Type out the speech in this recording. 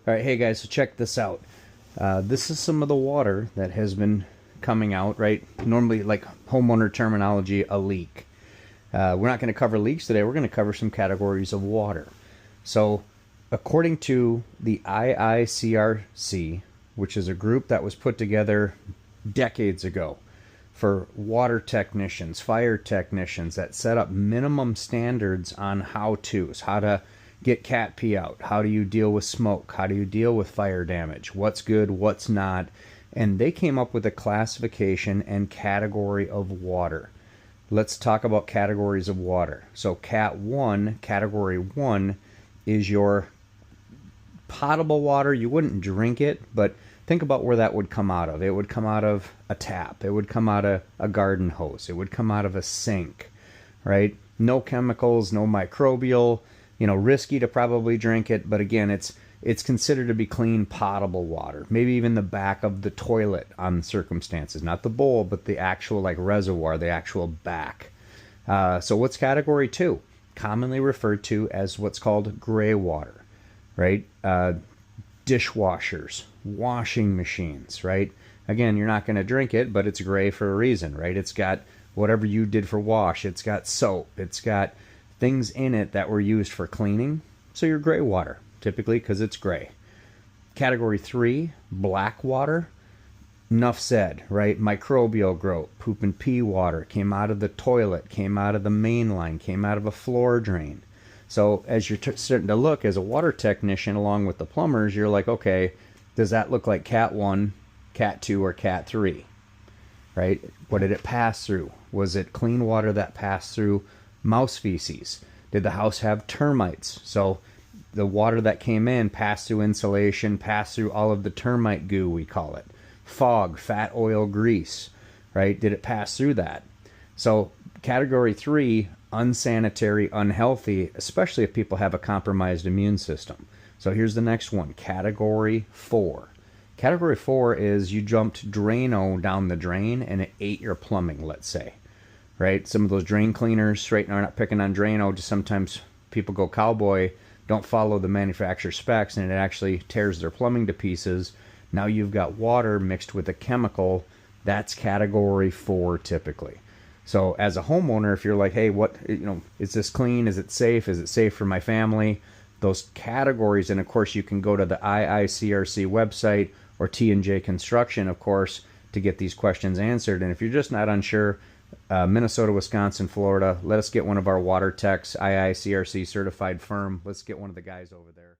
All right, hey guys, so check this out. This is some of the water that has been coming out, right? Normally, like homeowner terminology, a leak. We're not going to cover leaks today. We're going to cover some categories of water. So, according to the IICRC, which is a group that was put together decades ago for water technicians, fire technicians, that set up minimum standards on how-tos, how to get cat pee out, how do you deal with smoke, how do you deal with fire damage, what's good, what's not, and they came up with a classification and category of water. Let's talk about categories of water. So category 1 is your potable water. You wouldn't drink it, but think about where that would come out of. It would come out of a tap. It would come out of a garden hose. It would come out of a sink, right? No chemicals, no microbial, risky to probably drink it, but again, it's considered to be clean, potable water. Maybe even the back of the toilet on circumstances, not the bowl, but the actual reservoir, the actual back. So what's category 2? Commonly referred to as what's called gray water, right? Dishwashers, washing machines, right? Again, you're not going to drink it, but it's gray for a reason, right? It's got whatever you did for wash. It's got soap. It's got things in it that were used for cleaning. So you're gray water, typically, because it's gray. Category 3, black water. Enough said, right? Microbial growth, poop and pee water, came out of the toilet, came out of the main line, came out of a floor drain. So as you're starting to look as a water technician along with the plumbers, you're like, okay, does that look like Cat 1, Cat 2, or Cat 3? Right? What did it pass through? Was it clean water that passed through mouse feces? Did the house have termites? So the water that came in passed through insulation, passed through all of the termite goo, we call it. Fog, fat, oil, grease, right? Did it pass through that? So category 3, unsanitary, unhealthy, especially if people have a compromised immune system. So here's the next one, category 4. Category 4 is you jumped Drano down the drain and it ate your plumbing, let's say. Right? Some of those drain cleaners, right now, are not picking on Drano, just sometimes people go cowboy, don't follow the manufacturer specs, and it actually tears their plumbing to pieces. Now you've got water mixed with a chemical. That's category 4 typically. So as a homeowner, if you're like, hey, is this clean? Is it safe? Is it safe for my family? Those categories, and of course you can go to the IICRC website or T&J Construction, of course, to get these questions answered. And if you're just not unsure, Minnesota, Wisconsin, Florida, let us get one of our water techs, IICRC certified firm. Let's get one of the guys over there.